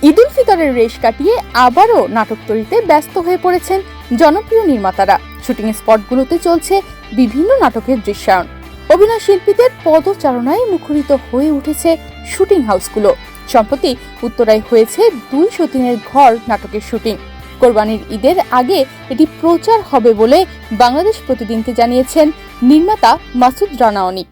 ঈদ উল ফিতরের রেশ কাটিয়ে আবারও নাটক তৈরিতে ব্যস্ত হয়ে পড়েছেন জনপ্রিয় নির্মাতারা। শুটিং স্পটগুলোতে চলছে বিভিন্ন নাটকের দৃশ্যায়ন। অভিনয় শিল্পীদের পদচারণায় মুখরিত হয়ে উঠেছে শুটিং হাউসগুলো। সম্প্রতি উত্তরায় হয়েছে 2 সতীনের ঘর নাটকের শুটিং। কোরবানির ঈদের আগে এটি প্রচার হবে বলে বাংলাদেশ প্রতিদিনকে জানিয়েছেন নির্মাতা মাসুদ রানা অনিক।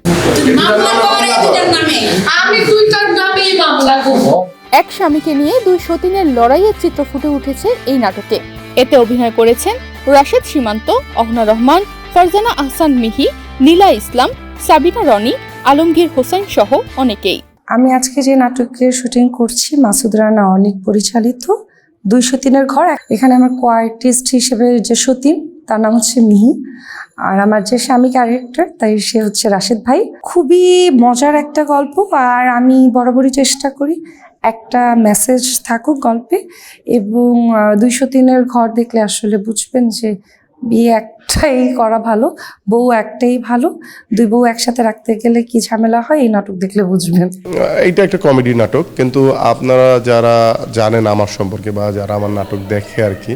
এক স্বামীকে নিয়ে 2 সতীনের লড়াইয়ের চিত্র ফুটে উঠেছে এই নাটকে। এতে অভিনয় করেছেন রাশেদ সীমান্ত, অহনা রহমান, ফারজানা আহসান মিহি, নীলা ইসলাম, সাবিনা রনি, আলমগীর হোসেন সহ অনেকেই। আমি আজকে যে নাটকের শুটিং করছি মাসুদ রানা অনিক পরিচালিত 2 সতীনের ঘর। এখানে আমার কো-আর্টিস্ট হিসেবে যে সতীন তার নাম হচ্ছে মিহি, আর আমার যে স্বামী ক্যারেক্টার তাই সে হচ্ছে রাশেদ ভাই। খুবই মজার একটা গল্প, আর আমি বরাবরই চেষ্টা করি একটা মেসেজ থাকুক গল্পে। এবং 2 সতীনের ঘর দেখলে আসলে বুঝবেন যে বিয়ে একটাই করা ভালো, বউ একটাই ভালো। 2 বউ একসাথে রাখতে গেলে কি ঝামেলা হয় এই নাটক দেখলে বুঝবেন। এইটা একটা কমেডি নাটক, কিন্তু আপনারা যারা জানেন আমার সম্পর্কে বা যারা আমার নাটক দেখে আর কি,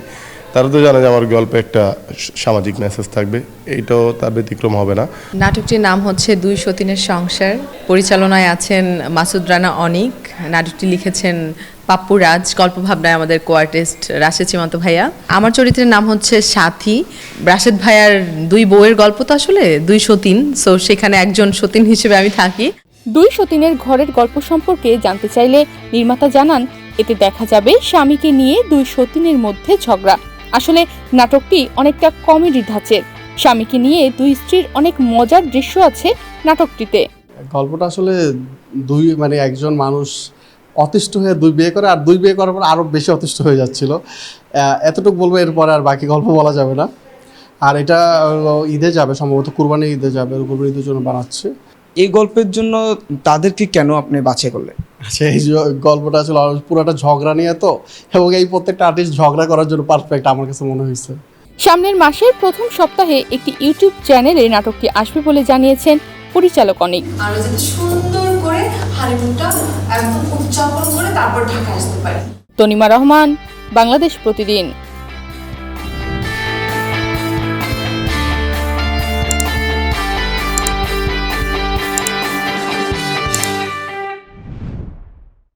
তারা তো জানে যে আমার গল্পে একটা সামাজিক মেসেজ থাকবে। এইটাও তার ব্যতিক্রম হবে না। নাটকটির নাম হচ্ছে 2 সতীনের সংসার। পরিচালনায় আছেন মাসুদ রানা অনিক। নাটকটি লিখেছেন পাপ্পু রাজ। গল্প ভাবনায় আমাদের কো-আর্টিস্ট রাশেদ সীমান্ত ভাইয়া। আমার চরিত্রের নাম হচ্ছে সাথী। রাশেদ ভাইয়ার 2 বউয়ের গল্প তো আসলে 2 সতীন, সো সেখানে একজন সতীন হিসেবে আমি থাকি। 2 সতীনের ঘরের গল্প সম্পর্কে জানতে চাইলে নির্মাতা জানান, এতে দেখা যাবে স্বামীকে নিয়ে 2 সতীনের মধ্যে ঝগড়া। আসলে নাটকটি অনেকটা কমেডি ধাঁচের। স্বামীকে নিয়ে 2 স্ত্রীর অনেক মজার দৃশ্য আছে নাটকটিতে। গল্পটা আসলে একজন মানুষ অতিষ্ঠ হয়ে 2 বিয়ে করে, আর 2 বিয়ে করার পর আরও বেশি অতিষ্ঠ হয়ে যাচ্ছিল। এতটুকু বলবো, এরপরে আর বাকি গল্প বলা যাবে না। আর এটা ঈদে যাবে, সম্ভবত কুরবানির ঈদে যাবে, কুরবানির ঈদের জন্য বানাচ্ছে। এই গল্পের জন্য তাদেরকে কেন আপনি বাছাই করলেন? আচ্ছা, এই গল্পটা আসলে পুরোটা ঝগড়া নিয়ে তো, এবং এই প্রত্যেকটা আর্টিস্ট ঝগড়া করার জন্য পারফেক্ট আমার কাছে মনে হয়েছে। সামনের মাসের প্রথম সপ্তাহে একটি ইউটিউব চ্যানেলে নাটকটি আসবে বলে জানিয়েছেন পরিচালক অনিক। আরো যদি সুন্দর করে হানিমুনটা একদম উদযাপন করে তারপর ঢাকা আসতে পারি। তনিমা রহমান, বাংলাদেশ প্রতিদিন।